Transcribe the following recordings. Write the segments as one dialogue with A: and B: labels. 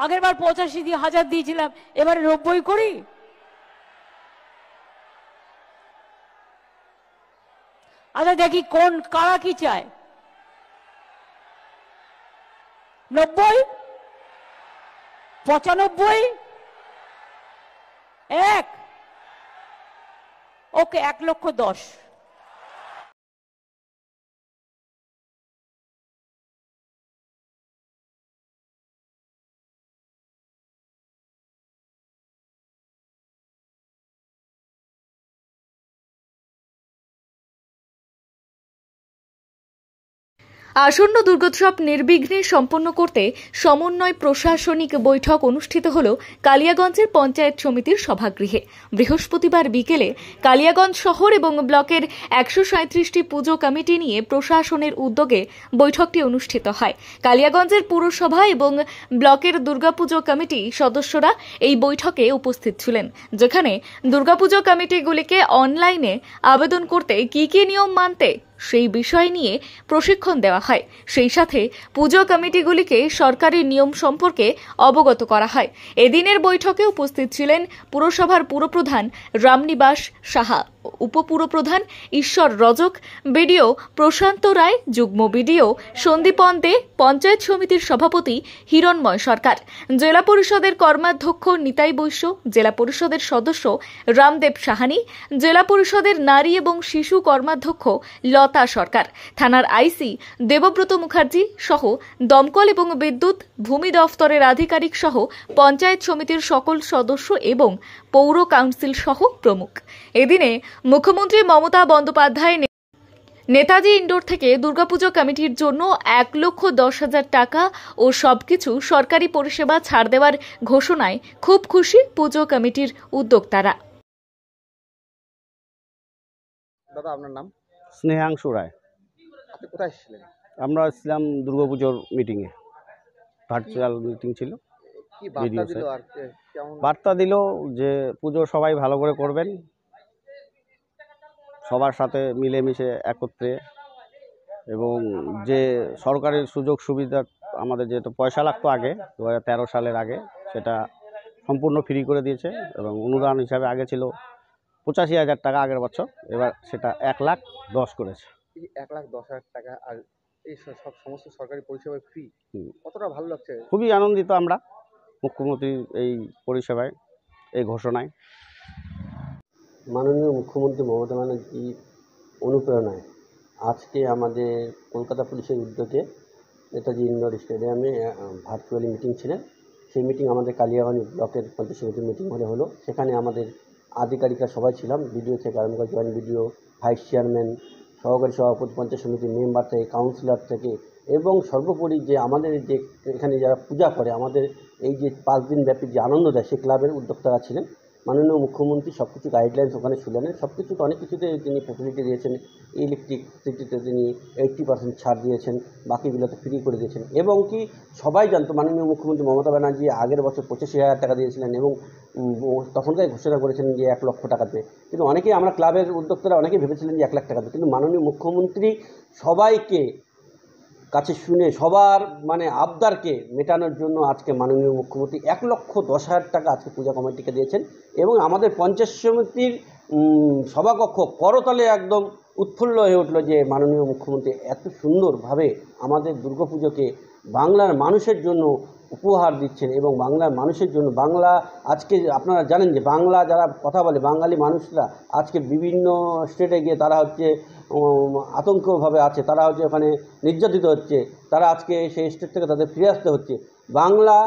A: আগের বার 85,000 দিয়েছিলাম, এবারে 90 করি। আচ্ছা দেখি কোন কারা কি চায়। 90, 95, 1, ওকে 1,10,000।
B: আসন্ন দুর্গোৎসব নির্বিঘ্নে সম্পন্ন করতে সমন্বয় প্রশাসনিক বৈঠক অনুষ্ঠিত হল কালিয়াগঞ্জের পঞ্চায়েত সমিতির সভাগৃহে। বৃহস্পতিবার বিকেলে কালিয়াগঞ্জ শহর এবং ব্লকের 137টি পুজো কমিটি নিয়ে প্রশাসনের উদ্যোগে বৈঠকটি অনুষ্ঠিত হয়। কালিয়াগঞ্জের পুরসভা এবং ব্লকের দুর্গাপুজো কমিটি সদস্যরা এই বৈঠকে উপস্থিত ছিলেন, যেখানে দুর্গাপুজো কমিটিগুলিকে অনলাইনে আবেদন করতে কি কি নিয়ম মানতে সেই বিষয় নিয়ে প্রশিক্ষণ দেওয়া হয়। সেই সাথে পুজো কমিটিগুলিকে সরকারি নিয়ম সম্পর্কে অবগত করা হয়। এদিনের বৈঠকে উপস্থিত ছিলেন পুরসভার পুরপ্রধান রামনিবাস সাহা, উপপুরপ্রধান ঈশ্বর রজক, বিডিও প্রশান্ত রায়, যুগ্ম বিডিও সন্দীপন দে, পঞ্চায়েত সমিতির সভাপতি হিরণময় সরকার, জেলা পরিষদের কর্মাধ্যক্ষ নিতাই বৈশ্য, জেলা পরিষদের সদস্য রামদেব সাহানি, জেলা পরিষদের নারী এবং শিশু কর্মাধ্যক্ষ লতা সরকার, থানার আইসি দেবব্রত মুখার্জি সহ দমকল এবং বিদ্যুৎ, ভূমি দফতরের আধিকারিক সহ পঞ্চায়েত সমিতির সকল সদস্য এবং পৌর কাউন্সিল সহ প্রমুখ। এদিনে মুখ্যমন্ত্রী মমতা বন্দ্যোপাধ্যায় নেতাজি ইন্ডোর থেকে দুর্গাপুজো কমিটির জন্য 1,10,000 টাকা ও সবকিছু সরকারি পরিষেবা ছাড় দেওয়ার ঘোষণায় খুব খুশি পুজো কমিটির উদ্যোক্তারা।
C: দাদা আপনার নাম?
D: স্নেহাংশু রায়।
C: আপনি কোথায় এসেছিলেন?
D: আমরা ছিলাম দুর্গাপুজোর মিটিংয়ে, ভার্চুয়াল মিটিং ছিল।
C: কি বার্তা দিল আর কেমন
D: বার্তা দিল যে পুজো সবাই ভালো করে করবেন, সবার সাথে মিলেমিশে একত্রে, এবং যে সরকারি সুযোগ সুবিধা আমাদের যেটা পয়সা লাগতো আগে 2013 সালের আগে, সেটা সম্পূর্ণ ফ্রি করে দিয়েছে, এবং অনুদান হিসাবে আগে ছিল 85,000 টাকা আগের বছর, এবার সেটা 1,10,000 করেছে।
C: 1,10,000 টাকা আর এই সব সমস্ত সরকারি পরিষেবা ফ্রি, কতটা ভালো লাগছে?
D: খুবই আনন্দিত আমরা মুখ্যমন্ত্রীর এই পরিষেবায়, এই ঘোষণায়।
E: মাননীয় মুখ্যমন্ত্রী মমতা ব্যানার্জির অনুপ্রেরণায় আজকে আমাদের কলকাতা পুলিশের উদ্যোগে নেতাজি ইন্ডোর স্টেডিয়ামে ভার্চুয়ালি মিটিং ছিলেন। সেই মিটিং আমাদের কালিয়াগঞ্জ ব্লকের পঞ্চায়েত সমিতির মিটিং হলো। সেখানে আমাদের আধিকারিকরা সবাই ছিলাম, বিডিও থেকে আরম্ভ করে জয়েন্ট বিডিও, ভাইস চেয়ারম্যান, সহকারী সভাপতি, পঞ্চায়েত সমিতির মেম্বার থেকে, কাউন্সিলর থেকে, এবং সর্বোপরি যে আমাদের যে এখানে যারা পূজা করে, আমাদের এই যে 5 দিন ব্যাপী যে আনন্দ দেয় সেই ক্লাবের উদ্যোক্তারা ছিলেন। মাননীয় মুখ্যমন্ত্রী সব কিছু গাইডলাইন্স ওখানে শুনলেন, সব কিছুতে অনেক কিছুতে তিনি ফেসিলিটি দিয়েছেন। ইলেকট্রিসিটিতে তিনি 80% ছাড় দিয়েছেন, বাকিগুলোতে ফ্রি করে দিয়েছেন। এবং কি সবাই জানতো মাননীয় মুখ্যমন্ত্রী মমতা ব্যানার্জি আগের বছর 85,000 টাকা দিয়েছিলেন, এবং তখনকার ঘোষণা করেছেন যে 1,00,000 টাকা দেবে। কিন্তু অনেকেই আমরা ক্লাবের উদ্যোক্তারা অনেকেই ভেবেছিলেন যে 1,00,000 টাকা দেবে, কিন্তু মাননীয় মুখ্যমন্ত্রী সবাইকে কাছে শুনে সবার আবদারকে মেটানোর জন্য আজকে মাননীয় মুখ্যমন্ত্রী 1,10,000 টাকা আজকে পূজা কমিটিকে দিয়েছেন। এবং আমাদের পঞ্চায়েত সমিতির সভাকক্ষ করতলে একদম উৎফুল্ল হয়ে উঠল যে মাননীয় মুখ্যমন্ত্রী এত সুন্দরভাবে আমাদের দুর্গাপুজোকে বাংলার মানুষের জন্য উপহার দিচ্ছেন, এবং বাংলার মানুষের জন্য বাংলা আজকে আপনারা জানেন যে বাংলা যারা কথা বলে বাঙালি মানুষরা আজকে বিভিন্ন স্টেটে গিয়ে তারা হচ্ছে আতঙ্কভাবে আছে, তারা হচ্ছে ওখানে নির্যাতিত হচ্ছে, তারা আজকে সেই স্টেট থেকে তাদের ফিরে আসতে হচ্ছে। বাংলা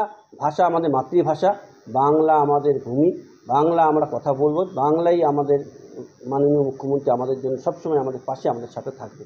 E: ভাষা আমাদের মাতৃভাষা, বাংলা আমাদের ভূমি, বাংলা আমরা কথা বলবো, বাংলাই আমাদের মাননীয় মুখ্যমন্ত্রী আমাদের জন্য সবসময় আমাদের পাশে আমাদের সাথে থাকবে।